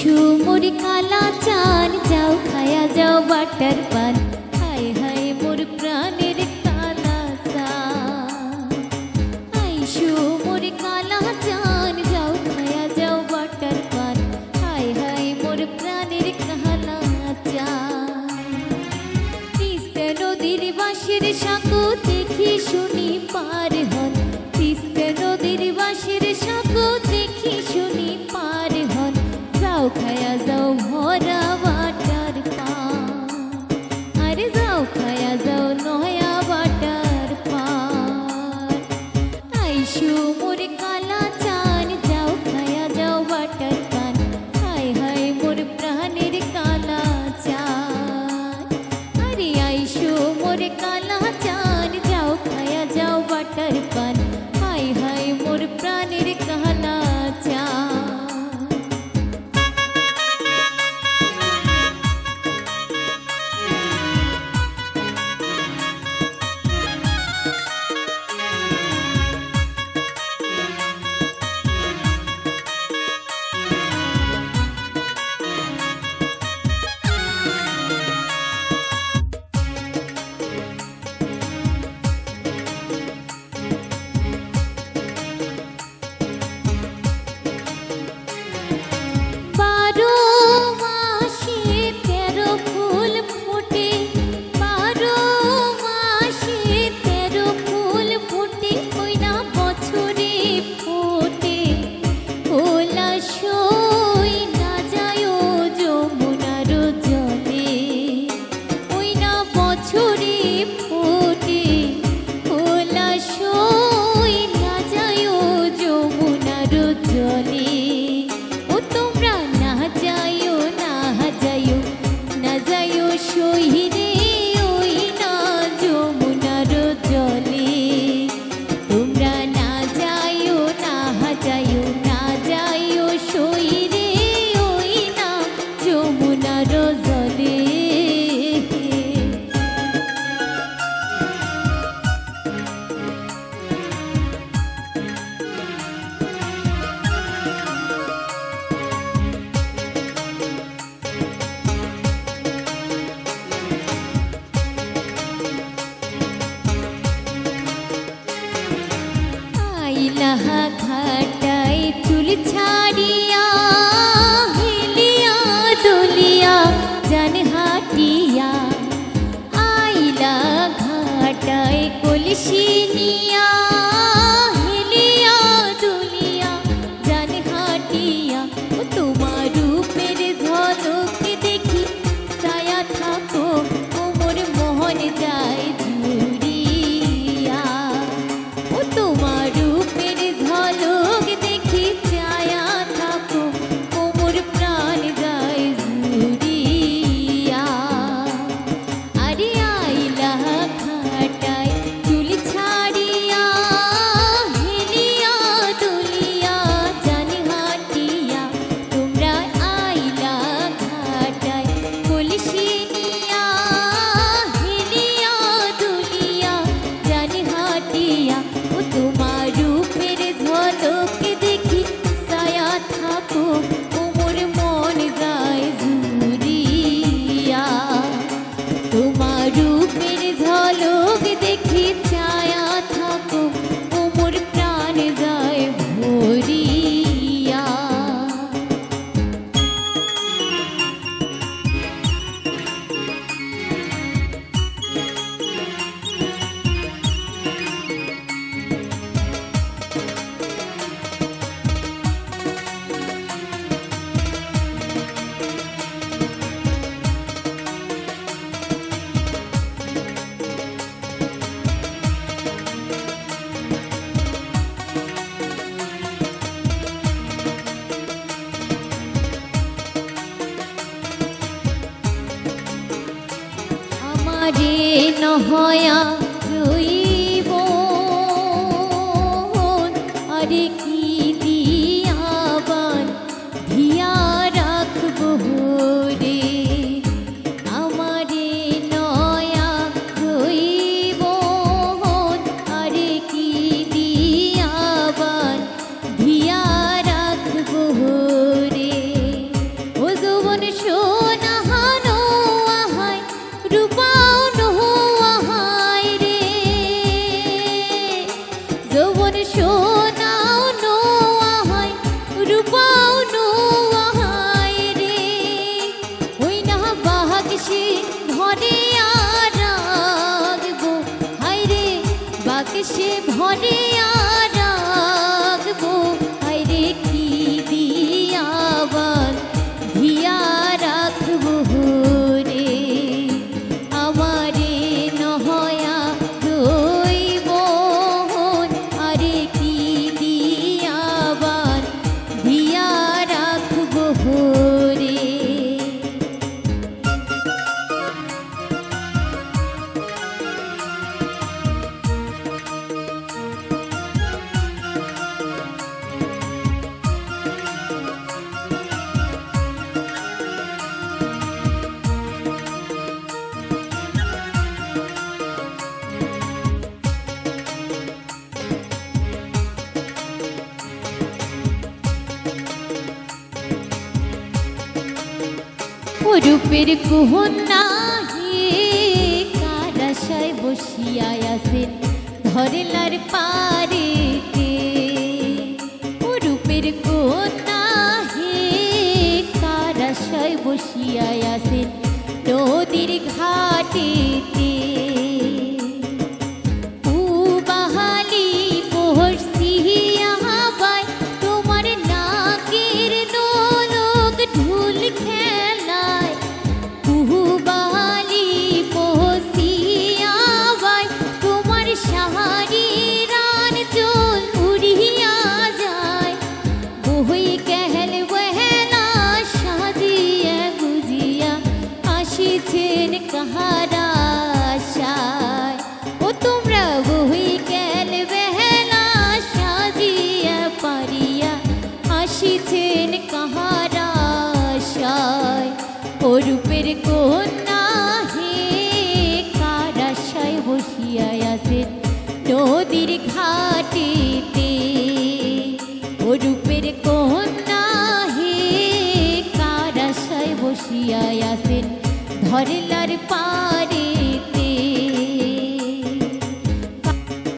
আইসু মোর কালা চান যাও খায়া যাও বাটার পান হায় হায় মোর প্রাণের কালা চান আইসু মোর কালা চান যাও খায়া যাও বাটার পান হায় হায় মোর প্রাণের কালা চান তিস্তা নদীর বাঁশের সাঁকো দেখি শুনি পার হন তিস্তা নদীর বাঁশের সাঁকো দেখি শুনি পার হন যাও খায়া যাও ভরা বাটার পান আরে যাও খায়া যাও নয়া বাটার পান আইসু মোর কালা চান যাও খায়া যাও বাটার পান হায় হায় মোর প্রাণের কালা চান আরে আইসু মোর কালা চান যাও খায়া যাও বাটার পান হায় হায় মোর প্রাণের কালা চান ঘাটায় চুল ছাড়িয়া হেলিয়া দলিয়া জান হাটিয়া আইলা ঘাটায় কলসি নিয়া হেলিয়া দলিয়া জান হাটিয়া ও তোমার রূপের ঝলক দেখি ছায়া থাকো ও মোর মোহন যায় ঝুরিয়া ও তোমার রূপের ঝলক দেখি ছায়া থাকো ও মোর প্রাণ যায় ঝুরিয়া আরে আইলা ঘাটায় চুল ছাড়িয়া হেলিয়া দলিয়া জান হাটিয়া তোমরা আইলা ঘাটায় কলসি নিয়া হেলিয়া দলিয়া জান হাটিয়া ও তোমার রূপের ঝলক দেখি ছায়া থাকো ও মোর মন যায় ঝুরিয়া তোমার রূপের ঝলক দেখি ছায়া থাকো ও মোর প্রাণ যায় ভরিয়া আমারে নহয়া রইব আরে কি দিয়াবান ধিয়া রাখব রে আমারে নয়া রইব আরে কি দিয়াবান ধিয়া রাখব রে রূপের কন্যা হে কারাশায় বসিয়া আছেন ধরলার পারেতে। ও রূপের কন্যা হে কারাশায় বসিয়া আছেন নদীর ঘাটেতে। পুবাহালি পড়ছিয়া বাই তোমার নাকের দোলক ঢুল খেলায়। পুবাহালি পড়ছিয়া বাই তোমার শাড়ির আঁচল উড়িয়া যায়। বই কেহল বেহলা সাজিয়া গুজিয়া আসিছেন কাহারা আশায়। ও তোমরা বই কেল বেহলা সাজিয়া পারিয়া আসিছেন কাহারা আশায়। ও রূপের কন্যা হে কারাশায় বসিয়া আছেন নদীর ঘাটেতে। ও রূপের কন্যা হে কারাশায় বসিয়া আছেন ধরলার পারে।